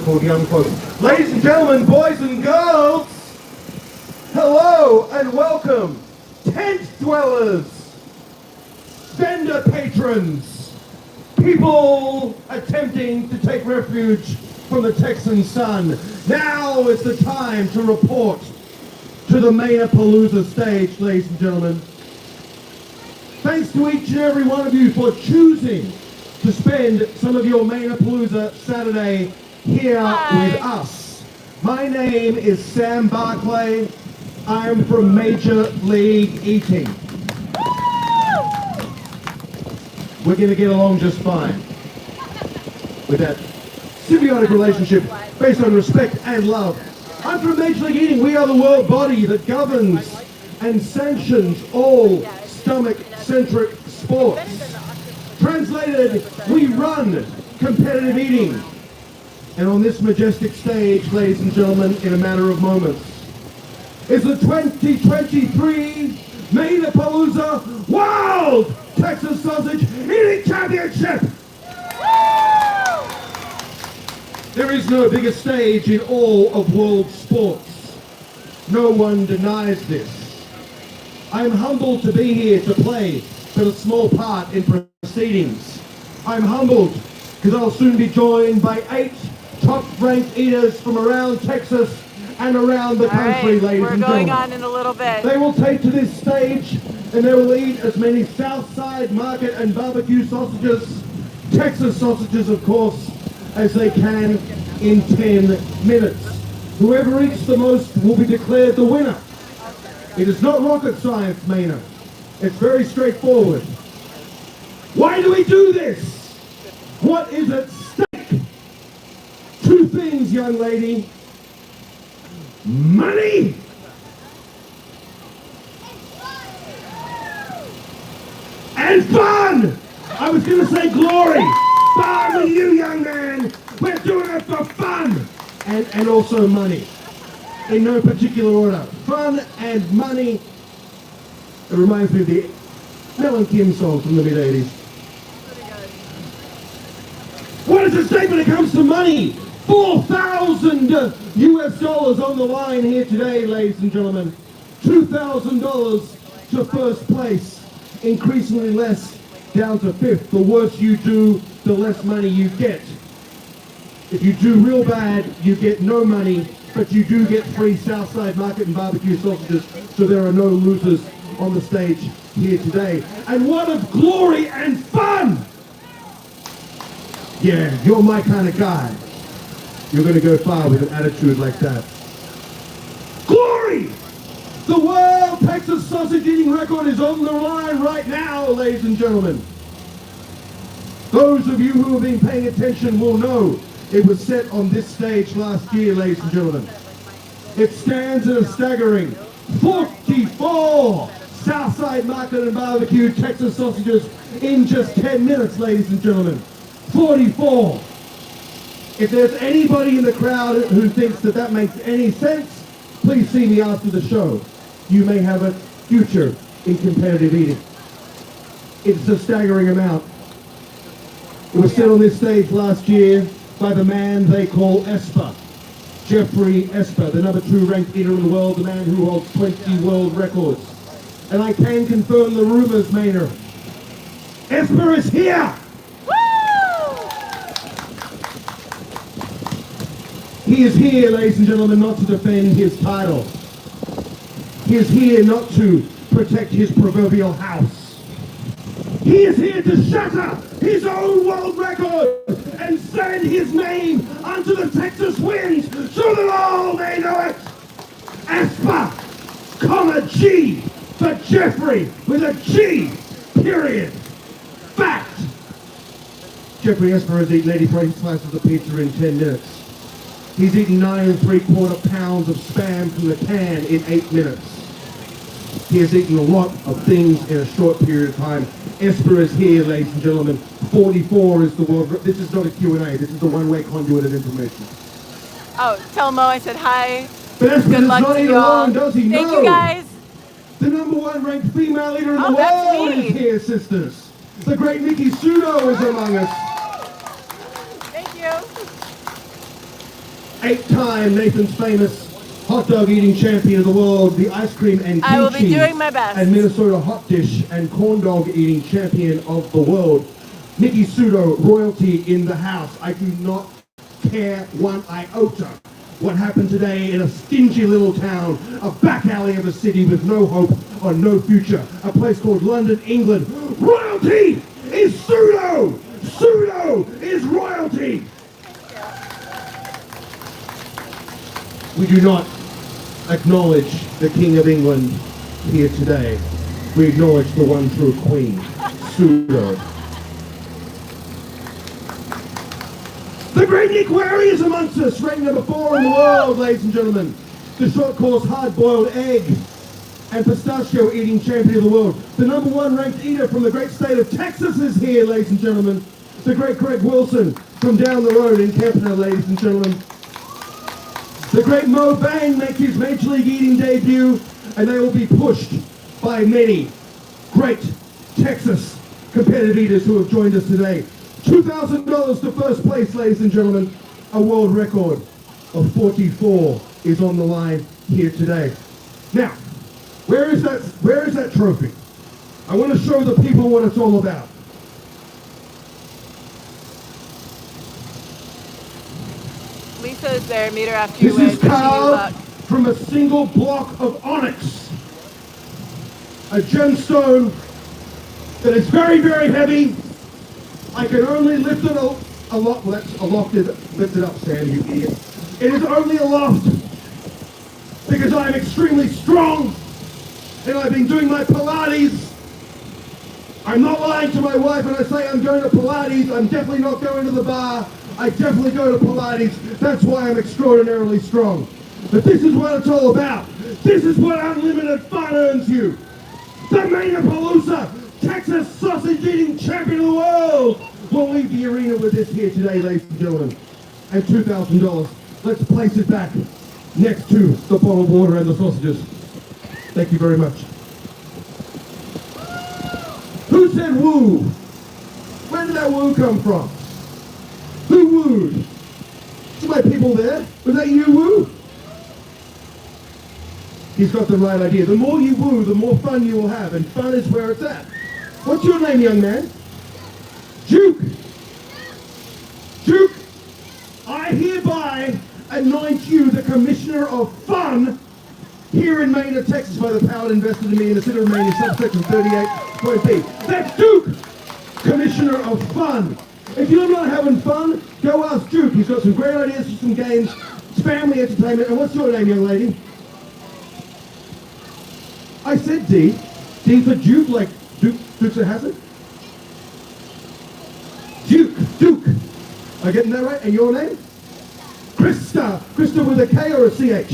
called young folks. Ladies and gentlemen, boys and girls, hello and welcome. Tent dwellers, vendor patrons, people attempting to take refuge from the Texan sun. Now is the time to report to the Manor stage, ladies and gentlemen. Thanks to each and every one of you for choosing to spend some of your Manor Saturday here with us. My name is Sam Barclay. I'm from Major League Eating. We're going to get along just fine with that symbiotic relationship based on respect and love. I'm from Major League Eating. We are the world body that governs and sanctions all stomach-centric sports. Translated, we run competitive eating. And on this majestic stage, ladies and gentlemen, in a matter of moments, is the 2023 Manor World Texas Sausage Eating Championship! There is no bigger stage in all of world sports. No one denies this. I'm humbled to be here to play but a small part in proceedings. I'm humbled because I'll soon be joined by 8 top-ranked eaters from around Texas and around the country, ladies and gentlemen. We're going on in a little bit. They will take to this stage and they will eat as many Southside Market and barbecue sausages, Texas sausages of course, as they can in 10 minutes. Whoever eats the most will be declared the winner. It is not rocket science, Manor. It's very straightforward. Why do we do this? What is at stake? 2 things, young lady. Money and fun! I was going to say glory. Fun with you, young man. We're doing it for fun. And also money. In no particular order. Fun and money. It reminds me of the Mel and Kim song from the mid-80s. What is at stake when it comes to money? $4,000 US dollars on the line here today, ladies and gentlemen. $2,000 to first place. Increasingly less down to 5th. The worse you do, the less money you get. If you do real bad, you get no money, but you do get free Southside Market and barbecue sausages, so there are no losers on the stage here today. And what of glory and fun! Yeah, you're my kind of guy. You're going to go far with an attitude like that. Glory! The World Texas Sausage Eating Record is on the line right now, ladies and gentlemen. Those of you who have been paying attention will know it was set on this stage last year, ladies and gentlemen. It stands at a staggering 44 Southside Market and barbecue Texas sausages in just 10 minutes, ladies and gentlemen. 44. If there's anybody in the crowd who thinks that that makes any sense, please see me after the show. You may have a future in competitive eating. It's a staggering amount. It was set on this stage last year by the man they call Esper. Geoff Esper, the number 2 ranked eater in the world, the man who holds 20 world records. And I can confirm the rumors, Manor. Esper is here! Woo! He is here, ladies and gentlemen, not to defend his title. He is here not to protect his proverbial house. He is here to shatter his own world record and send his name onto the Texas winds so that all may know it. Esper, comma G, for Jeffrey with a G, period. Fact. Geoff Esper has eaten 83 slices of pizza in 10 minutes. He's eaten 9 3/4 pounds of Spam from the can in 8 minutes. He has eaten a lot of things in a short period of time. Esper is here, ladies and gentlemen. 44 is the world. This is not a Q&A. This is a one-way conduit of information. Oh, tell Mo I said hi. But Esper does not eat alone, does he? Thank No. you guys. The number 1 ranked female leader in the that's world me. is here, sisters. The great Miki Sudo is among us. Thank you. 8-time Nathan's Famous hot dog eating champion of the world, the ice cream and I will be kimchi doing my best. and Minnesota hot dish and corn dog eating champion of the world, Miki Sudo, royalty in the house. I do not care one iota what happened today in a stingy little town, a back alley of a city with no hope or no future, a place called London, England. Royalty is Sudo! Sudo is royalty! We do not acknowledge the King of England here today. We acknowledge the one true Queen, Sudo. The great Nick Wehry is amongst us, ranked number 4 in the world, ladies and gentlemen. The short course hard-boiled egg and pistachio eating champion of the world. The number 1 ranked eater from the great state of Texas is here, ladies and gentlemen. The great Greg Wilson from down the road in Kempner, ladies and gentlemen. The great Moh Mbengue makes his Major League eating debut, and they will be pushed by many great Texas competitive eaters who have joined us today. $2,000 to first place, ladies and gentlemen. A world record of 44 is on the line here today. Now, where is that trophy? I want to show the people what it's all about. Lisa is there, meet her after you This win. is carved from a single block of onyx. A gemstone that is very, very heavy. I can only lift it aloft. Well, that's alofted. Lift it up, Sam, you idiot. It is only aloft because I am extremely strong and I've been doing my Pilates. I'm not lying to my wife when I say I'm going to Pilates. I'm definitely not going to the bar. I definitely go to Pilates. That's why I'm extraordinarily strong. But this is what it's all about. This is what unlimited fun earns you. The Manor, Texas sausage eating champion of the world, will leave the arena with this here today, ladies and gentlemen. And $2,000. Let's place it back next to the bottled water and the sausages. Thank you very much. Who said woo? Where did that woo come from? Who wooed? See my people there? Was that you, woo? He's got the right idea. The more you woo, the more fun you will have, and fun is where it's at. What's your name, young man? Duke. Duke, I hereby anoint you the Commissioner of Fun here in Manor, Texas, by the power invested in me in the city of Manor, subsection 38.b. That's Duke, Commissioner of Fun. If you're not having fun, go ask Duke. He's got some great ideas for some games. It's family entertainment. And what's your name, young lady? I said D. D for Duke, like Dukes of Hazzard? Duke. Am I getting that right? And your name? Krista. Krista with a K or a CH?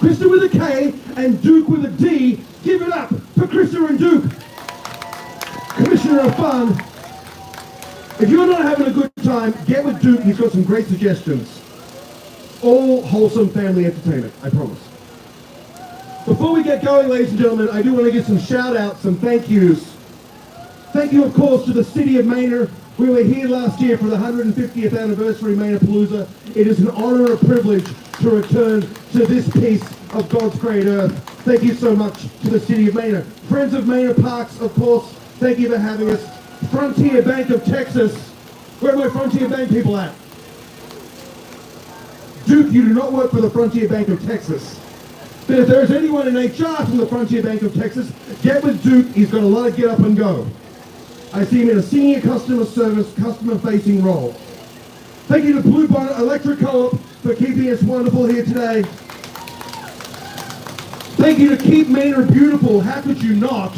Krista with a K and Duke with a D. Give it up for Krista and Duke. Commissioner of Fun. If you're not having a good time, get with Duke. He's got some great suggestions. All wholesome family entertainment, I promise. Before we get going, ladies and gentlemen, I do want to give some shout-outs, some thank yous. Thank you, of course, to the city of Manor. We were here last year for the 150th anniversary Manor-palooza. It is an honor and a privilege to return to this piece of God's great earth. Thank you so much to the city of Manor. Friends of Manor Parks, of course, thank you for having us. Frontier Bank of Texas. Where are my Frontier Bank people at? Duke, you do not work for the Frontier Bank of Texas. But if there's anyone in HR from the Frontier Bank of Texas, get with Duke. He's got a lot of get up and go. I see him in a senior customer service, customer-facing role. Thank you to Blue Bonnet Electric Co-op for keeping us wonderful here today. Thank you to Keep Manor Beautiful. How could you not?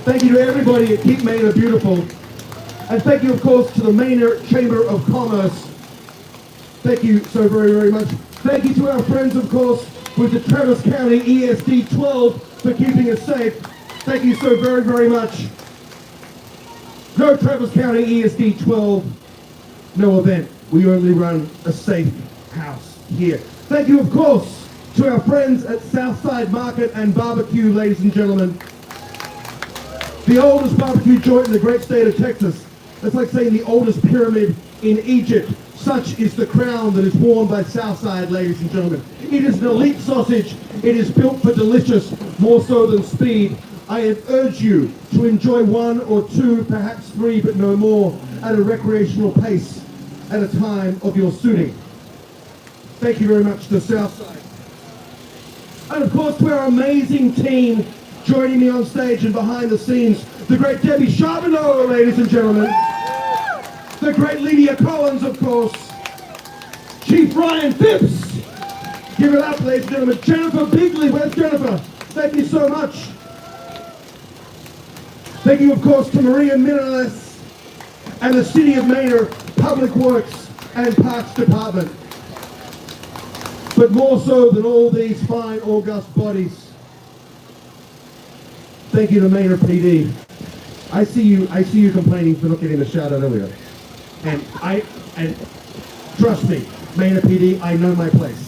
Thank you to everybody at Keep Manor Beautiful. And thank you, of course, to the Manor Chamber of Commerce. Thank you so very, very much. Thank you to our friends, of course, with the Travis County ESD 12 for keeping us safe. Thank you so very, very much. No Travis County ESD 12, no event. We only run a safe house here. Thank you, of course, to our friends at Southside Market and Barbecue, ladies and gentlemen. The oldest barbecue joint in the great state of Texas. That's like saying the oldest pyramid in Egypt. Such is the crown that is worn by Southside, ladies and gentlemen. It is an elite sausage. It is built for delicious, more so than speed. I urge you to enjoy one or two, perhaps three, but no more, at a recreational pace at a time of your suiting. Thank you very much to Southside. And of course to our amazing team joining me on stage and behind the scenes, the great Debbie Charbonneau, ladies and gentlemen. The great Lydia Collins, of course. Chief Ryan Phipps. Give it up, ladies and gentlemen. Jennifer Bigley, where's Jennifer? Thank you so much. Thank you, of course, to Maria Mineles and the City of Manor Public Works and Parks Department. But more so than all these fine, august bodies, thank you to Manor PD. I see you complaining for not getting the shout out earlier. And trust me, Manor PD, I know my place.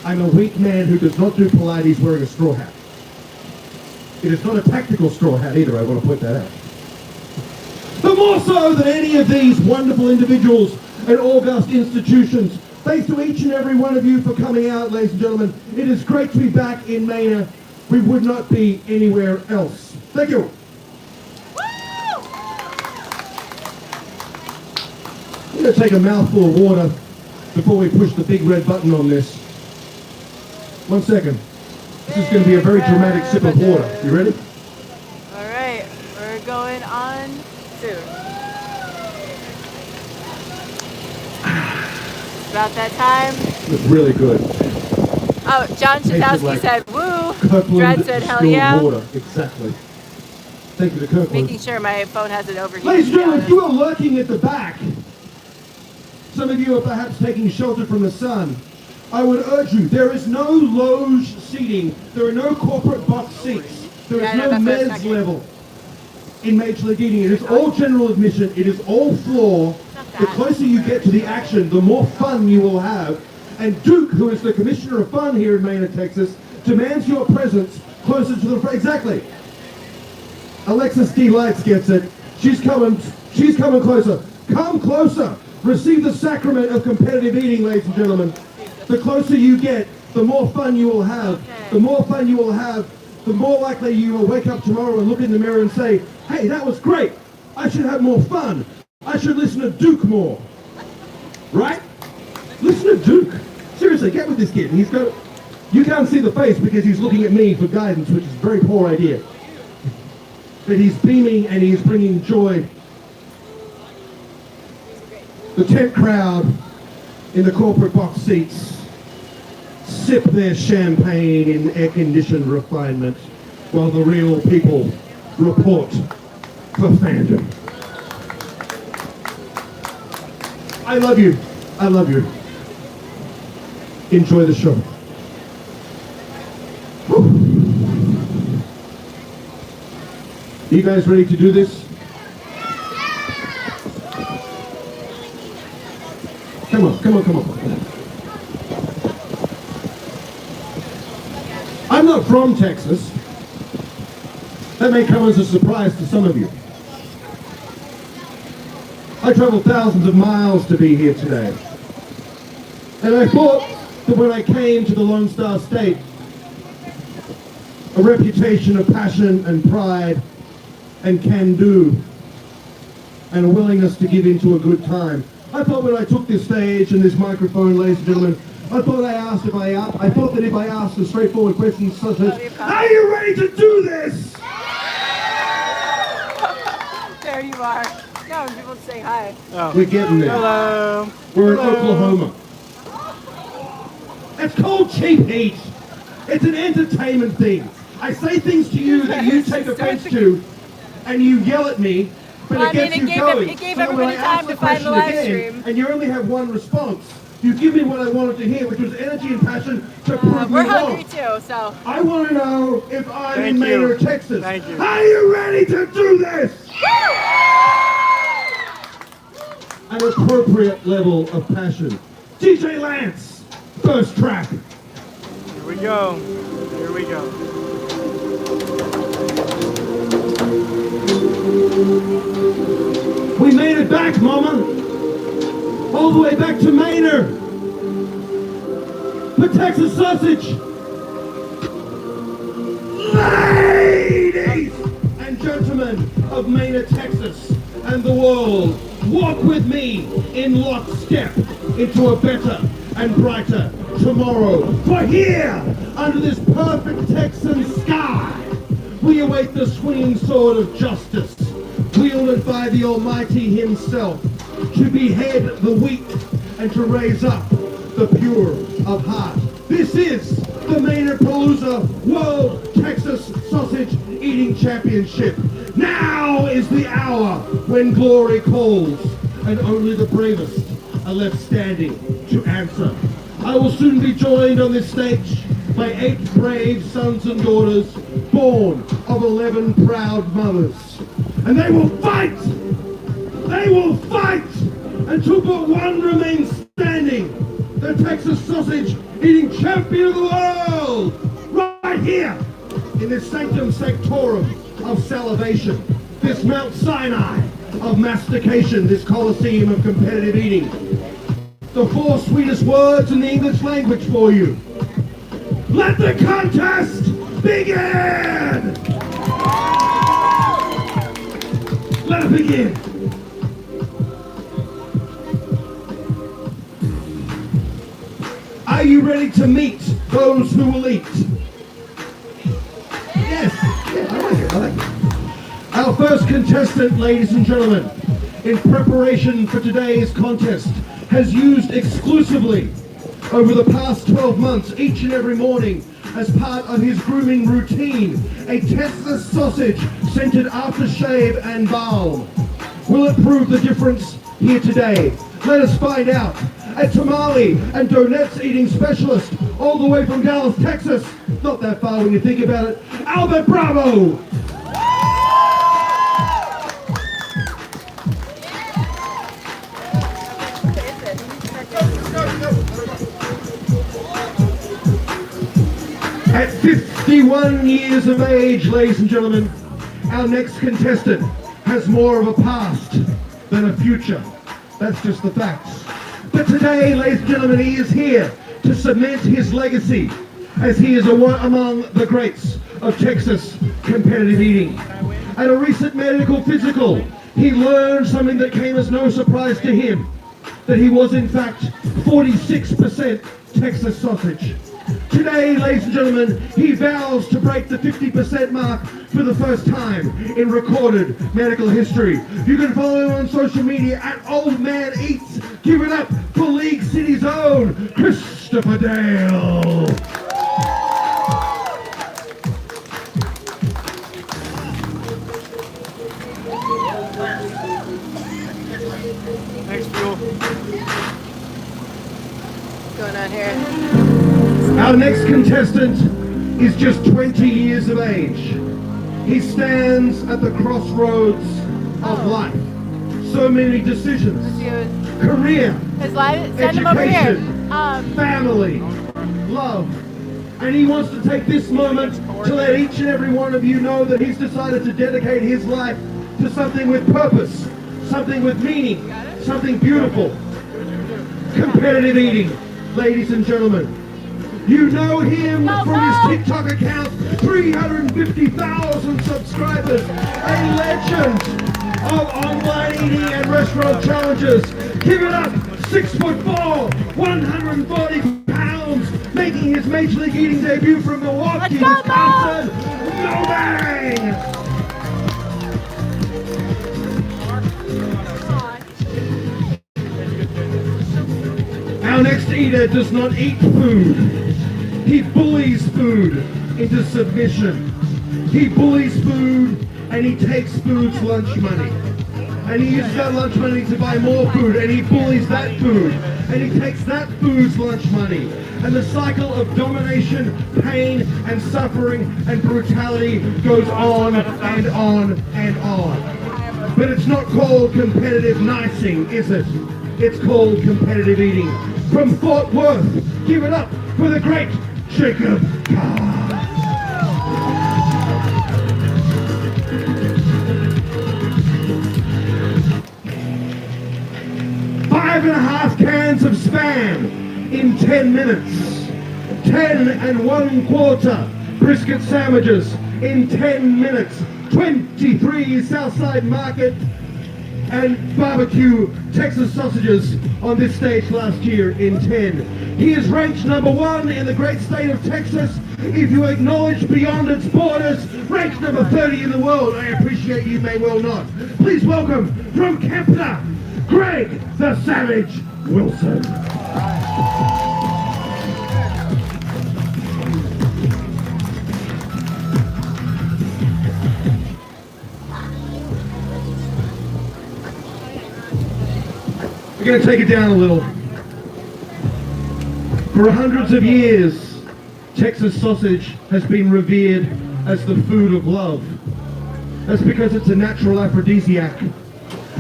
I'm a weak man who does not do Pilates wearing a straw hat. It is not a tactical straw hat either, I want to point that out. But more so than any of these wonderful individuals and august institutions, thanks to each and every one of you for coming out, ladies and gentlemen. It is great to be back in Manor. We would not be anywhere else. Thank you. I'm going to take a mouthful of water before we push the big red button on this. 1 second. This is going to be a very dramatic sip of water. You ready? All right, we're going on soon. About that time. It's really good. Oh, John Chazowski like said, woo. Kirkland Dred said, hell distilled yeah. water. Exactly. Thank you to Kirkland. Making sure my phone hasn't overheated. Ladies and gentlemen, if you are lurking at the back, some of you are perhaps taking shelter from the sun, I would urge you, there is no loge seating. There are no corporate box seats. There is no mezz level in Major League Eating. It is all general admission. It is all floor. The closer you get to the action, the more fun you will have. And Duke, who is the Commissioner of Fun here in Manor, Texas, demands your presence closer to the front. Exactly. Alexis D. Lights gets it. She's coming closer. Come closer. Receive the sacrament of competitive eating, ladies and gentlemen. The closer you get, the more fun you will have. The more fun you will have, the more likely you will wake up tomorrow and look in the mirror and say, hey, that was great. I should have more fun. I should listen to Duke more. Right? Listen to Duke. Seriously, get with this kid. You can't see the face because he's looking at me for guidance, which is a very poor idea. But he's beaming and he's bringing joy. The tent crowd in the corporate box seats sip their champagne in air-conditioned refinement while the real people report for fandom. I love you. I love you. Enjoy the show. Whew. Are you guys ready to do this? Come on, come on, come on. I'm not from Texas. That may come as a surprise to some of you. I traveled thousands of miles to be here today. And I thought that when I came to the Lone Star State, a reputation of passion and pride and can-do and a willingness to give into a good time. I thought when I took this stage and this microphone, ladies and gentlemen, I thought that if I asked a straightforward question such as, are you ready to do this? There you are. No, people say hi. Oh. We're getting there. Hello. We're in Oklahoma. It's called cheap heat. It's an entertainment thing. I say things to you that you take offense to, and you yell at me, but it gets you going. It gave everybody time to find the live stream. And you only have one response. You give me what I wanted to hear, which was energy and passion to prove me wrong. We're hungry too, so. I want to know if I'm in Manor, Texas. Thank you. Are you ready to do this? An appropriate level of passion. DJ Lance, first track. Here we go. Here we go. We made it back, Mama. all the way back to Manor for Texas sausage. Ladies and gentlemen of Manor, Texas, and the world, walk with me in lockstep into a better and brighter tomorrow. For here, under this perfect Texan sky, we await the swinging sword of justice, wielded by the Almighty himself, to behead the weak and to raise up the pure of heart. This is the Manor-Palooza World Texas Sausage Eating Championship. Now is the hour when glory calls, and only the bravest are left standing to answer. I will soon be joined on this stage by 8 brave sons and daughters born of 11 proud mothers. And they will fight until but one remains standing, the Texas Sausage Eating Champion of the world, right here in this sanctum sanctorum of salivation, this Mount Sinai of mastication, this Colosseum of competitive eating. The 4 sweetest words in the English language for you. Let the contest begin! Let it begin! Are you ready to meet those who will eat? Yes, yeah, I like it. Our first contestant, ladies and gentlemen, in preparation for today's contest, has used exclusively over the past 12 months, each and every morning, as part of his grooming routine, a Texas sausage scented aftershave and balm. Will it prove the difference here today? Let us find out. A tamale and donuts eating specialist, all the way from Dallas, Texas, not that far when you think about it, Albert Bravo! At 51 years of age, ladies and gentlemen, our next contestant has more of a past than a future. That's just the facts. But today, ladies and gentlemen, he is here to cement his legacy as he is among the greats of Texas competitive eating. At a recent medical physical, he learned something that came as no surprise to him, that he was in fact 46% Texas sausage. Today, ladies and gentlemen, he vows to break the 50% mark for the first time in recorded medical history. You can follow him on social media at Old Man Eats. Give it up for League City's own Christopher Dale. Thanks, Fuel. What's going on here? Our next contestant is just 20 years of age. He stands at the crossroads of life. So many decisions. Career, His life, send him over here. education, family, love. And he wants to take this moment to let each and every one of you know that he's decided to dedicate his life to something with purpose, something with meaning, something beautiful. Competitive eating, ladies and gentlemen. You know him from his TikTok account, 350,000 subscribers, a legend of online eating and restaurant challenges. Give it up, 6'4", 140 pounds, making his Major League Eating debut from Milwaukee, Wisconsin, Moh Mbengue! Our next eater does not eat food. He bullies food into submission. He bullies food and he takes food's lunch money. And he uses that lunch money to buy more food, and he bullies that food. And he takes that food's lunch money. And the cycle of domination, pain, and suffering and brutality goes on and on and on. But it's not called competitive nicing, is it? It's called competitive eating. From Fort Worth, give it up for the great Jacob Carr. 5.5 cans of Spam in 10 minutes. 10 1/4 brisket sandwiches in 10 minutes. 23 Southside Market and barbecue Texas sausages on this stage last year in 10. He is ranked number 1 in the great state of Texas. If you acknowledge beyond its borders, ranked number 30 in the world. I appreciate you may well not. Please welcome from Kempner, Greg the Savage Wilson. We're going to take it down a little. For hundreds of years, Texas sausage has been revered as the food of love. That's because it's a natural aphrodisiac.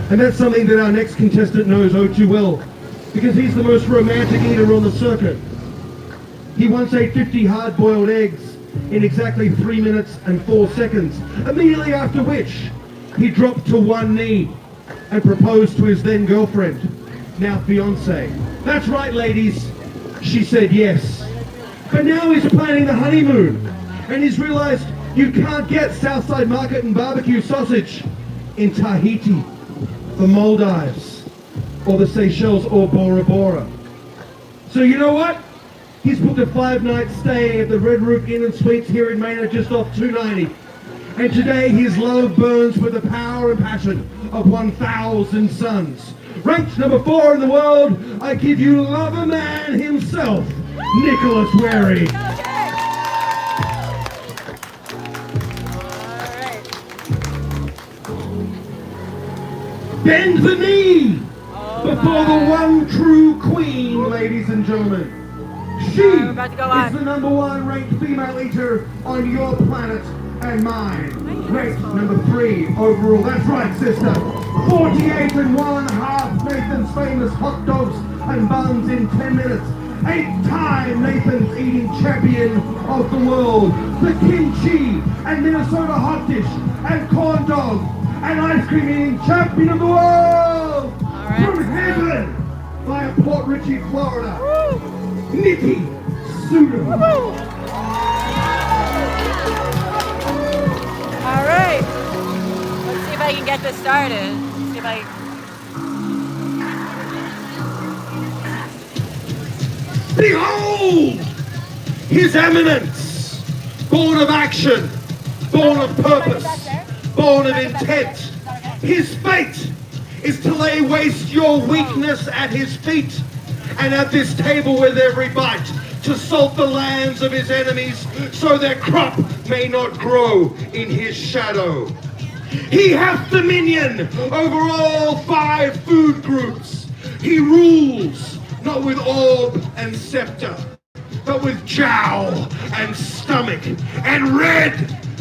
And that's something that our next contestant knows oh too well, because he's the most romantic eater on the circuit. He once ate 50 hard-boiled eggs in exactly 3 minutes and 4 seconds, immediately after which he dropped to one knee and proposed to his then girlfriend, now fiance. That's right, ladies, she said yes. But now he's planning the honeymoon, and he's realized you can't get Southside Market and barbecue sausage in Tahiti, the Maldives, or the Seychelles, or Bora Bora. So you know what? He's booked a 5-night stay at the Red Roof Inn and Suites here in Manor, just off 290. And today his love burns with the power and passion of 1,000 suns. Ranked number 4 in the world, I give you lover man himself, Nicholas Wehry. Bend the knee before the one true queen, ladies and gentlemen. She is the number 1 ranked female eater on your planet and mine. Ranked number 3 overall. That's right, sister. 48 1/2 Nathan's famous hot dogs and buns in 10 minutes. 8-time Nathan's eating champion of the world. The kimchi and Minnesota hot dish and corn dog and ice cream eating champion of the world. From heaven via Port Richey, Florida. Miki Sudo. All right. Let's see if I can get this started. Let's see if I. Behold, His Eminence, born of action, born of purpose, born of intent. His fate is to lay waste your weakness at His feet, and at this table with every bite, to salt the lands of His enemies, so their crop may not grow in His shadow. He hath dominion over all 5 food groups. He rules, not with orb and scepter, but with jowl and stomach, and red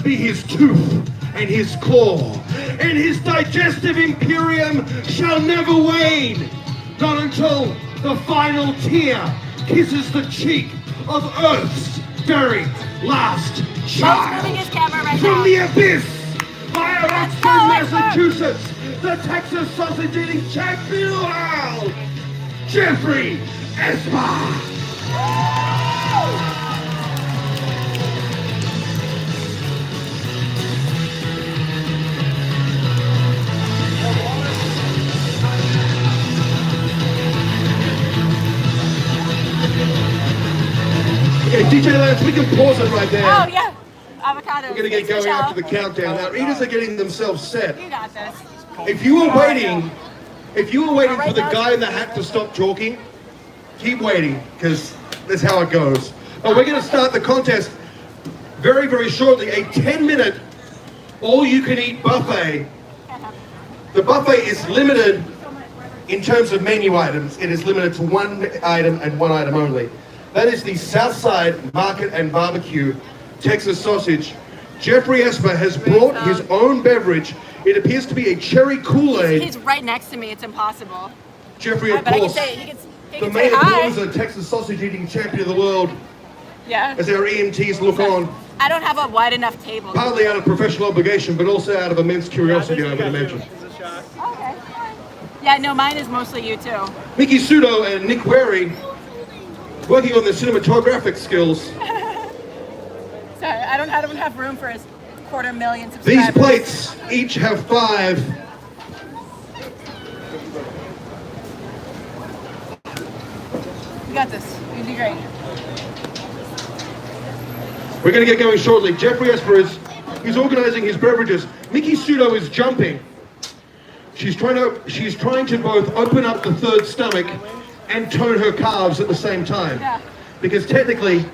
be His tooth and His claw, and His digestive imperium shall never wane, not until the final tear kisses the cheek of Earth's very last child. Moving his camera right From now. the abyss, via Oxford, Massachusetts, the Texas sausage eating champion of the world, Geoff Esper. Okay, DJ Lance, we can pause it right there. Oh yeah, avocado. We're gonna get going after the countdown. Our eaters are getting themselves set. You got this. If you were waiting for the guy in the hat to stop talking, keep waiting, because that's how it goes. But we're gonna start the contest very, very shortly. A 10-minute all-you-can-eat buffet. The buffet is limited in terms of menu items. It is limited to 1 item and 1 item only. That is the Southside Market and Barbecue Texas sausage. Geoff Esper has brought his own beverage. It appears to be a cherry Kool-Aid. He's right next to me. It's impossible. Jeffrey, of But I can course, say he the can say main hi. applauser, Texas sausage eating champion of the world, Yeah. as our EMTs look on, I don't have a wide enough table. partly out of professional obligation, but also out of immense curiosity, I would imagine. Okay. Fine. Yeah, no, mine is mostly you too. Miki Sudo and Nick Wehry working on their cinematographic skills. Sorry, I don't have room for a 250,000 subscribers. These plates each have 5. You got this. You'll do great. We're going to get going shortly. Geoff Esper he's organizing his beverages. Miki Sudo is jumping. She's trying to both open up the third stomach and tone her calves at the same time. Yeah. Because technically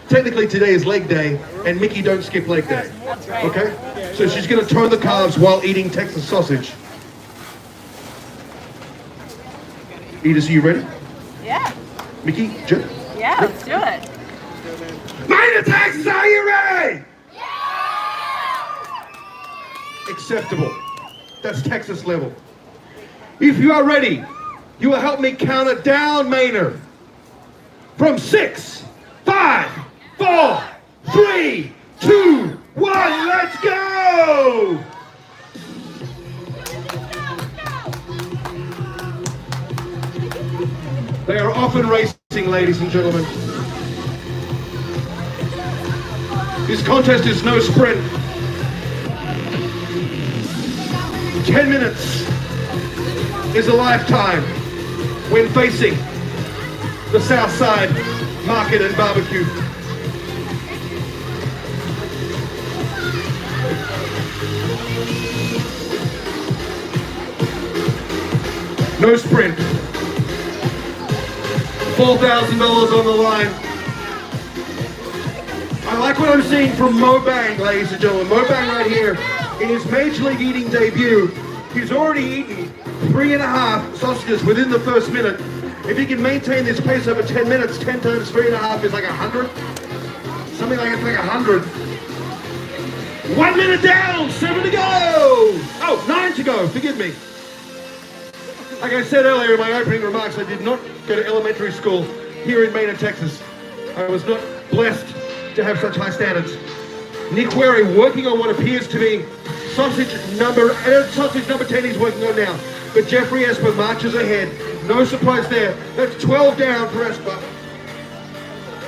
today is leg day, and Miki don't skip leg day. That's right. Okay? So she's going to tone the calves while eating Texas sausage. Edith, are you ready? Yeah. Miki, Yeah, let's do it. Manor, Texas, are you ready? Acceptable. That's Texas level. If you are ready, you will help me count it down, Manor. From 6, 5, 4, 3, 2, 1, let's go! They are often racing, ladies and gentlemen. This contest is no sprint. 10 minutes is a lifetime when facing the South Side Market and Barbecue. No sprint. $4,000 on the line. I like what I'm seeing from Moh Mbengue, ladies and gentlemen. Moh Mbengue right here, in his Major League eating debut, he's already eaten 3.5 sausages within the first minute. If he can maintain this pace over 10 minutes, 10 times 3.5 is like 100. Something like it's like 100. 1 minute down, 7 to go. Oh, 9 to go, forgive me. Like I said earlier in my opening remarks, I did not go to elementary school here in Manor, Texas. I was not blessed to have such high standards. Nick Wehry working on what appears to be sausage number 10 he's working on now. But Geoff Esper marches ahead. No surprise there. That's 12 down for Esper.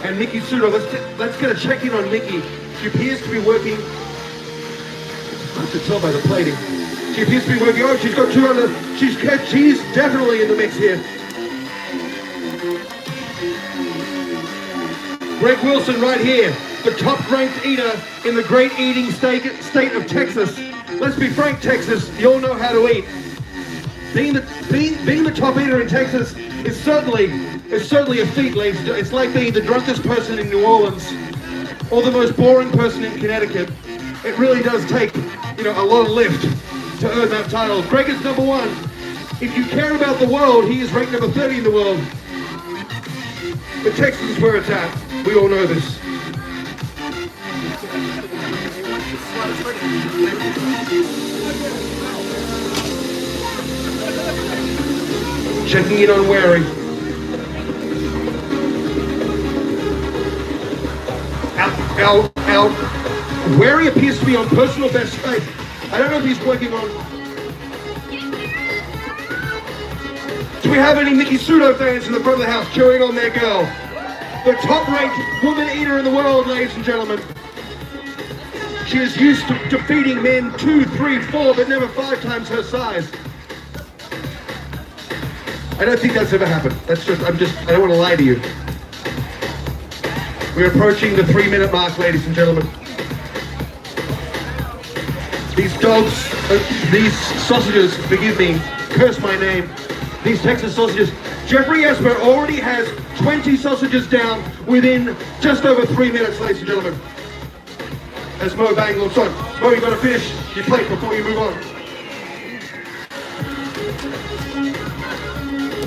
And Miki Sudo, let's get a check in on Miki. She appears to be working, I have to tell by the plating. She appears to be working, oh, she's got 200. She's definitely in the mix here. Greg Wilson right here, the top-ranked eater in the great eating state of Texas. Let's be frank, Texas, you all know how to eat. Being the top eater in Texas is certainly a feat, ladies. It's like being the drunkest person in New Orleans or the most boring person in Connecticut. It really does take, a lot of lift to earn that title. Greg is number 1. If you care about the world, he is ranked number 30 in the world. But Texas is where it's at. We all know this. Checking in on Wehry. Wehry appears to be on personal best pace. I don't know if he's working on... Do we have any Miki Sudo fans in the front of the house cheering on their girl? The top-ranked woman eater in the world, ladies and gentlemen. She is used to defeating men 2, 3, 4, but never 5 times her size. I don't think that's ever happened. I don't want to lie to you. We're approaching the 3-minute mark, ladies and gentlemen. These these sausages, forgive me, curse my name, these Texas sausages. Geoff Esper already has 20 sausages down within just over 3 minutes, ladies and gentlemen. As Moh Mbengue looks on. Moh, you've got to finish your plate before you move on.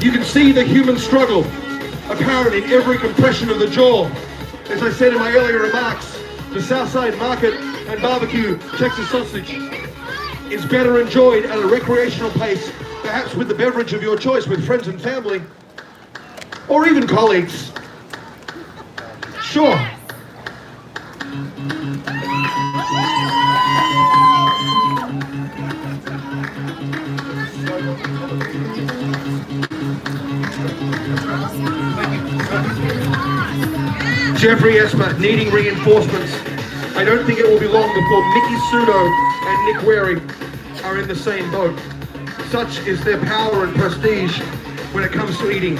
You can see the human struggle apparent in every compression of the jaw. As I said in my earlier remarks, the Southside Market and Barbecue Texas sausage is better enjoyed at a recreational pace, perhaps with the beverage of your choice, with friends and family, or even colleagues. Sure. Geoff Esper needing reinforcements. I don't think it will be long before Miki Sudo and Nick Wehry are in the same boat. Such is their power and prestige when it comes to eating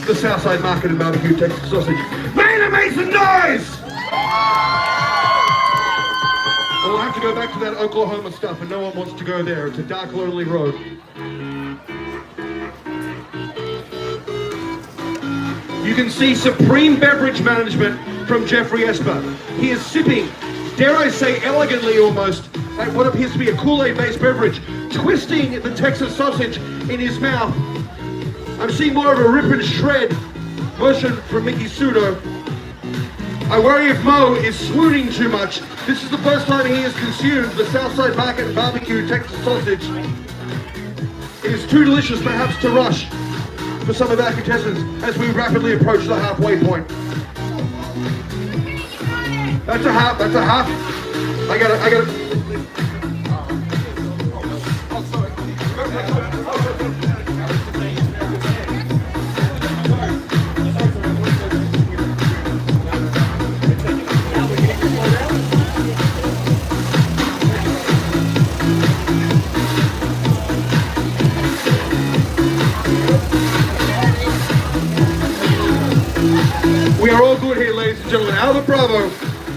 the Southside Market and barbecue Texas sausage. Maynard, make some noise! We'll have to go back to that Oklahoma stuff, and no one wants to go there. It's a dark, lonely road. You can see supreme beverage management from Geoff Esper. He is sipping, dare I say elegantly almost, at what appears to be a Kool-Aid based beverage, twisting the Texas sausage in his mouth. I'm seeing more of a rip and shred motion from Miki Sudo. I worry if Moh is swooning too much. This is the first time he has consumed the Southside Market barbecue Texas sausage. It is too delicious perhaps to rush for some of our contestants as we rapidly approach the halfway point. That's a half, that's a half. I got it. We are all good here, ladies and gentlemen. Albert Bravo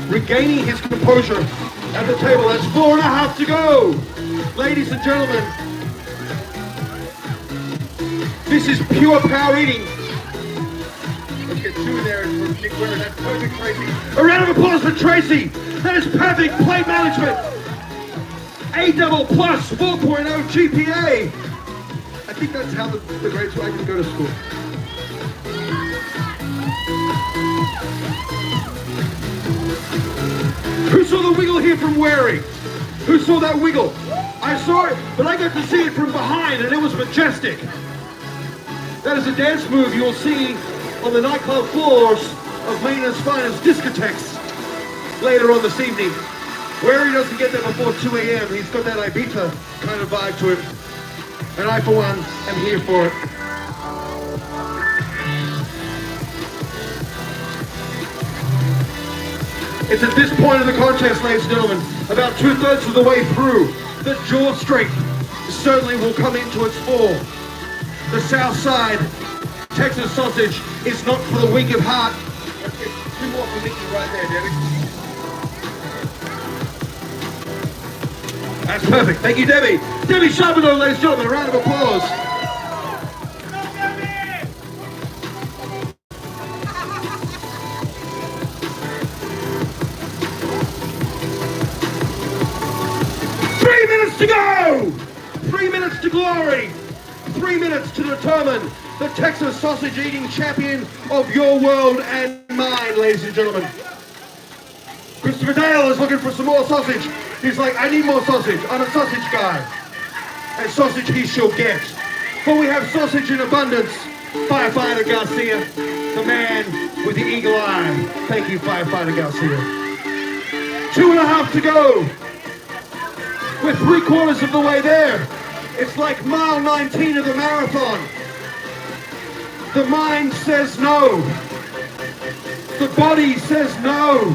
regaining his composure at the table. That's 4.5 to go. Ladies and gentlemen, this is pure power eating. Let's get 2 in there and Nick Wehry. That's perfect, Tracy. A round of applause for Tracy. That is perfect plate management. A+ plus 4.0 GPA. I think that's how the grades I can go to school. Who saw the wiggle here from Wehry? Who saw that wiggle? I saw it, but I got to see it from behind, and it was majestic. That is a dance move you'll see on the nightclub floors of Manor's finest discotheques later on this evening. Wehry doesn't get there before 2 a.m. He's got that Ibiza kind of vibe to him. And I, for one, am here for it. It's at this point of the contest, ladies and gentlemen, about 2/3 of the way through, that jaw strength certainly will come into its fore. The Southside Texas sausage is not for the weak of heart. Let's get 2 more for Miki right there, Debbie. That's perfect. Thank you, Debbie. Debbie Charbonneau, ladies and gentlemen, a round of applause. 3 minutes to go! 3 minutes to glory! 3 minutes to determine the Texas sausage eating champion of your world and mine, ladies and gentlemen. Christopher Dale is looking for some more sausage. He's like, I need more sausage. I'm a sausage guy. And sausage he shall get. For we have sausage in abundance. Firefighter Garcia, the man with the eagle eye. Thank you, Firefighter Garcia. 2.5 to go. We're 3/4 of the way there. It's like mile 19 of the marathon. The mind says no. The body says no.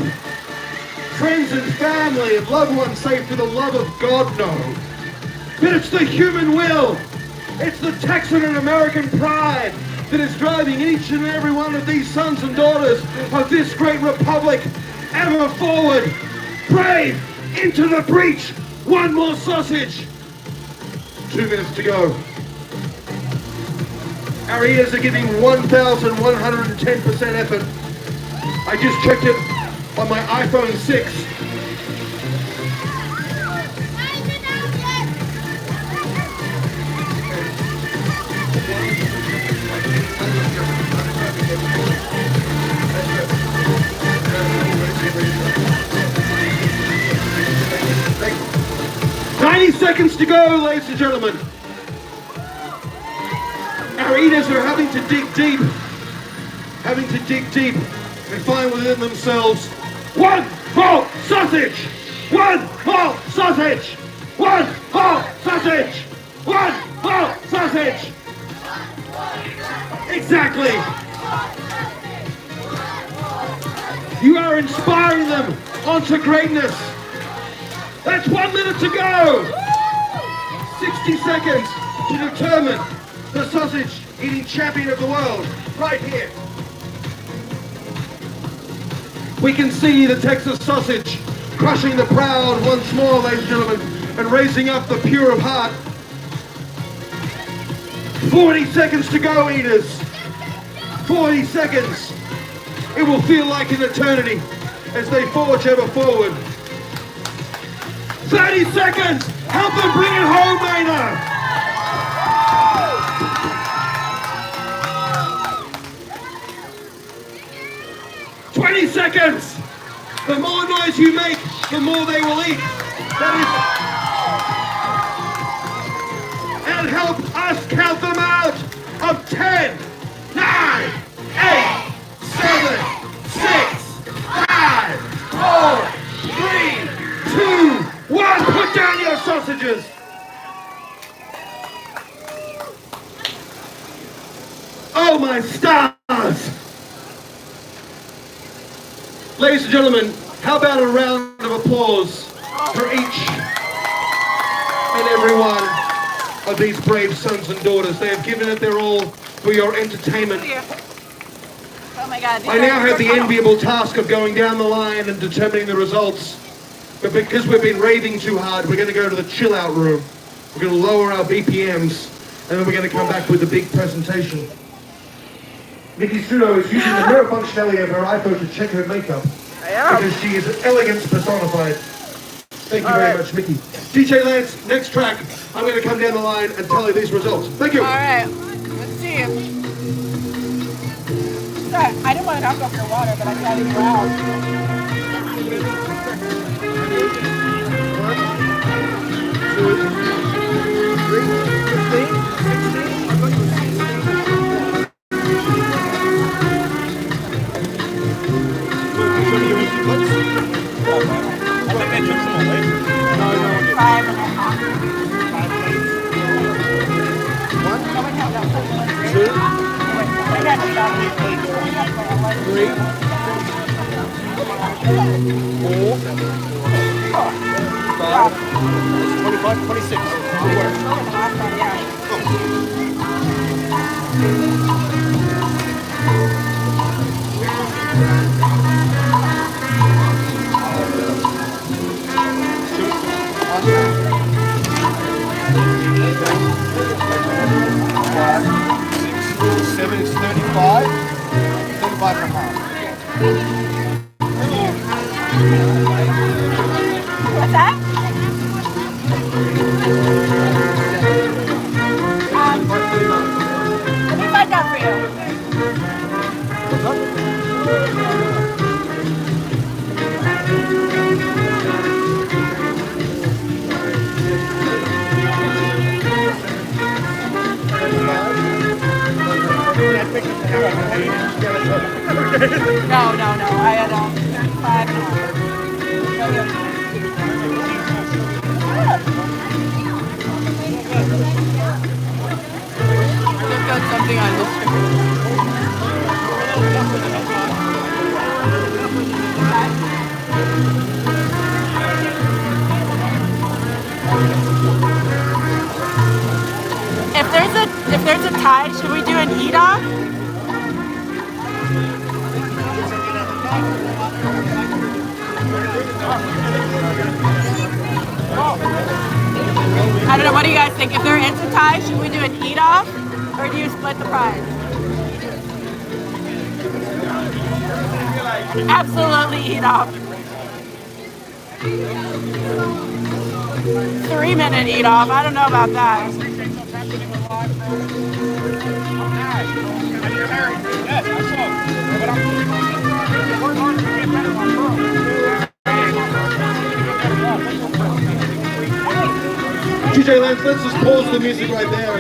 Friends and family and loved ones say for the love of God, no. But it's the human will. It's the Texan and American pride that is driving each and every one of these sons and daughters of this great republic ever forward. Brave into the breach. 1 more sausage. 2 minutes to go. Our ears are giving 1,110% effort. I just checked it on my iPhone 6. Thank you. 90 seconds to go, ladies and gentlemen. Our eaters are having to dig deep and find within themselves 1 more sausage! 1 more sausage! 1 more sausage! 1 Oh, sausage! Exactly! You are inspiring them onto greatness. That's 1 minute to go! 60 seconds to determine the sausage eating champion of the world, right here. We can see the Texas sausage crushing the proud once more, ladies and gentlemen, and raising up the pure of heart. 40 seconds to go, eaters. 40 seconds. It will feel like an eternity as they forge ever forward. 30 seconds. Help them bring it home, Manor. Seconds. The more noise you make, the more they will eat. That is, and help us count them out of 10, 9, 8, 7, 6, 5, 4, 3, 2, 1. Put down your sausages. Oh my stars. Ladies and gentlemen, how about a round of applause for each and every one of these brave sons and daughters. They have given it their all for your entertainment. Oh my God. I now have the enviable task of going down the line and determining the results. But because we've been raving too hard, we're going to go to the chill out room. We're going to lower our BPMs, and then we're going to come back with the big presentation. Miki Sudo is using the mirror functionality of her iPhone to check her makeup. Because she is elegance personified. Thank you very much, Miki. DJ Lance, next track, I'm going to come down the line and tell you these results. Thank you. All right, let's see. Sorry, I didn't want to knock off your water, but I got it out. 25, 26. Seven is 35, 35 and a half. What's that? Let me find out for you. No, I had 35 and a half. I've got something on this. If there's a tie, should we do an eat off? I don't know, what do you guys think? If there is a tie, should we do an eat off or do you split the prize? Absolutely eat off. 3-minute eat off. I don't know about that. DJ Lance, let's just pause the music right there.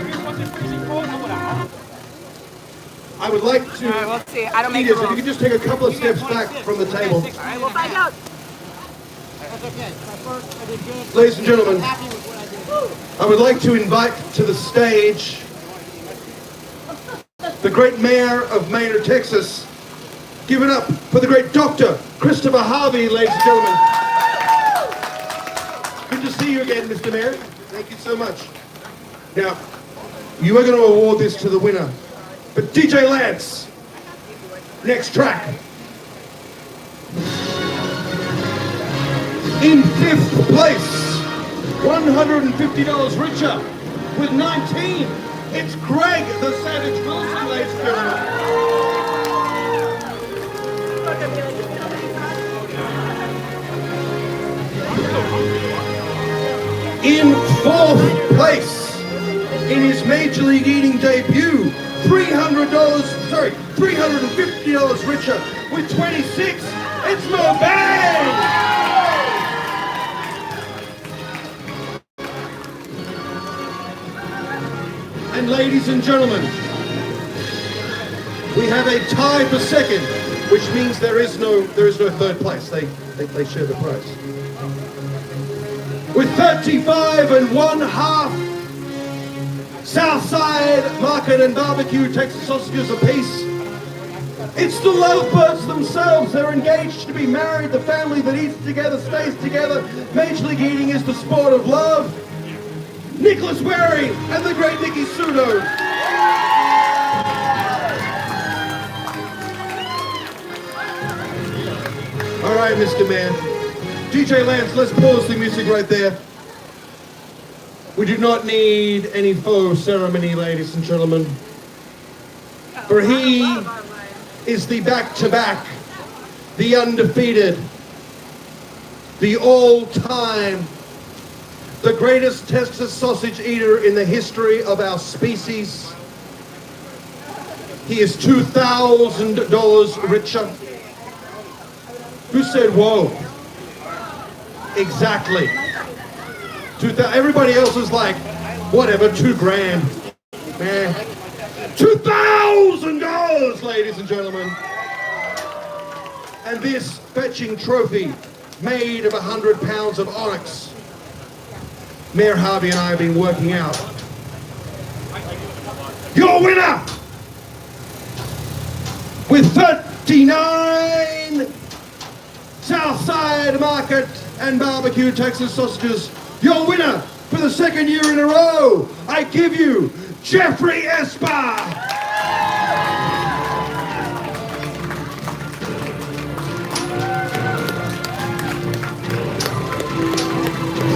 I would like to. All right, let's see. I don't make If the you rules. could just take a couple of steps back from the table. All right, we'll find out. Ladies and gentlemen, I would like to invite to the stage the great mayor of Manor, Texas. Give it up for the great Dr. Christopher Harvey, ladies and gentlemen. Good to see you again, Mr. Mayor. Thank you so much. Now, you are going to award this to the winner. But DJ Lance, next track. In 5th place, $150 richer with 19. It's Greg the Savage Wilson, ladies and gentlemen. In 4th place, in his Major League Eating debut, $350 richer with 26. It's Moh Mbengue! And ladies and gentlemen, we have a tie for second, which means there is no third place. They share the prize. With 35 1/2 Southside Market and Barbecue Texas sausages apiece. It's the lovebirds themselves. They're engaged to be married. The family that eats together stays together. Major League Eating is the sport of love. Wehry and the great Miki Sudo. All right, Mr. Man. DJ Lance, let's pause the music right there. We do not need any faux ceremony, ladies and gentlemen. For he is the back-to-back, the undefeated, the all-time, the greatest Texas sausage eater in the history of our species. He is $2,000 richer. Who said whoa? Exactly. Everybody else is like, whatever, $2,000. Man. $2,000, ladies and gentlemen. And this fetching trophy made of 100 pounds of onyx. Mayor Harvey and I have been working out. Your winner with 39 Southside Market and Barbecue Texas sausages. Your winner for the second year in a row. I give you Geoff Esper.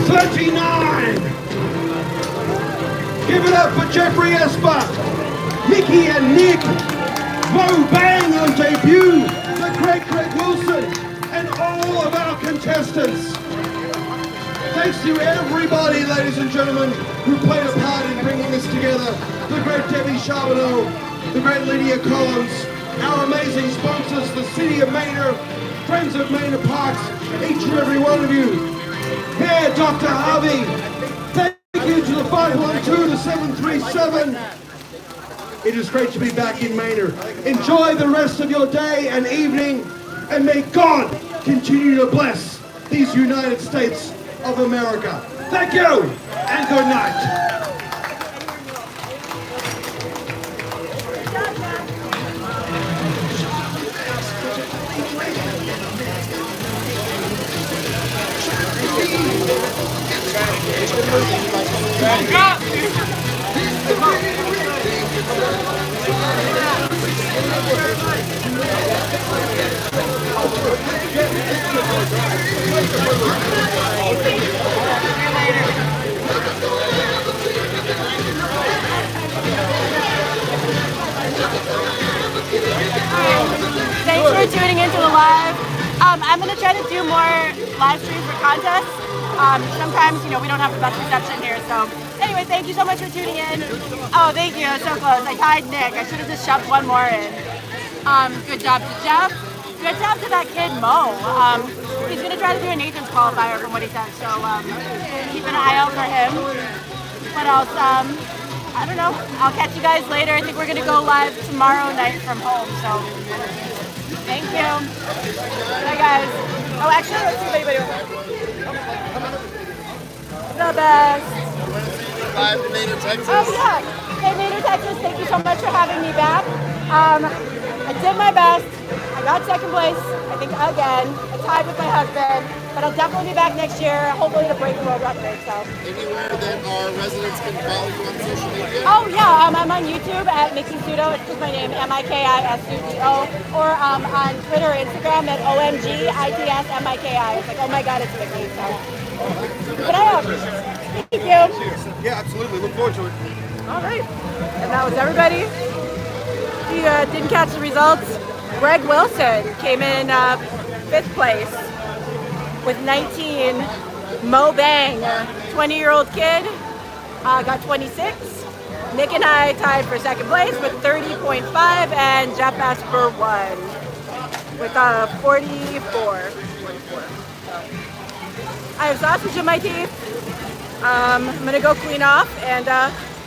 $39. Give it up for Geoff Esper, Miki and Nick, Moh Mbengue on debut, the great Greg Wilson, and all of our contestants. Thanks to everybody, ladies and gentlemen, who played a part in bringing this together. The great Debbie Charbonneau, the great Lydia Collins, our amazing sponsors, the City of Manor, Friends of Manor Parks, each and every one of you. Here, Dr. Harvey, thank you to the 512, the 737. It is great to be back in Manor. Enjoy the rest of your day and evening, and may God continue to bless these United States of America. Thank you, and good night. Thanks for tuning into the live. I'm going to try to do more live streams for contests. Sometimes, we don't have the best reception here, so anyway, thank you so much for tuning in. Oh, thank you, so close. I tied Nick. I should have just shoved one more in. Good job to Geoff. Good job to that kid, Mo. He's going to try to do a Nathan's qualifier from what he said, so keep an eye out for him. What else? I don't know. I'll catch you guys later. I think we're going to go live tomorrow night from home, so thank you. Bye, guys. Oh, actually, let's see if anybody. The best. live in Manor, Texas. Oh yeah. Hey, Manor, Texas, thank you so much for having me back. I did my best. I got second place, I think again. I tied with my husband, but I'll definitely be back next year, hopefully to break the world record. So. Anywhere that our residents can follow you on social media? Oh yeah, I'm on YouTube at Miki Sudo. It's just my name, Mikisudo, or on Twitter or Instagram at OMGITSMIKI. It's like, oh my God, it's Miki. So. But I am. Thank you. Yeah, absolutely. Look forward to it. All right, and that was everybody. If you didn't catch the results, Greg Wilson came in 5th place with 19. Moh Mbengue, 20-year-old kid, got 26. Nick and I tied for 2nd place with 30.5, and Geoff Esper won with 44. I have sausage in my teeth. I'm gonna go clean off and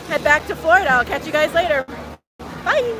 head back to Florida. I'll catch you guys later. Bye.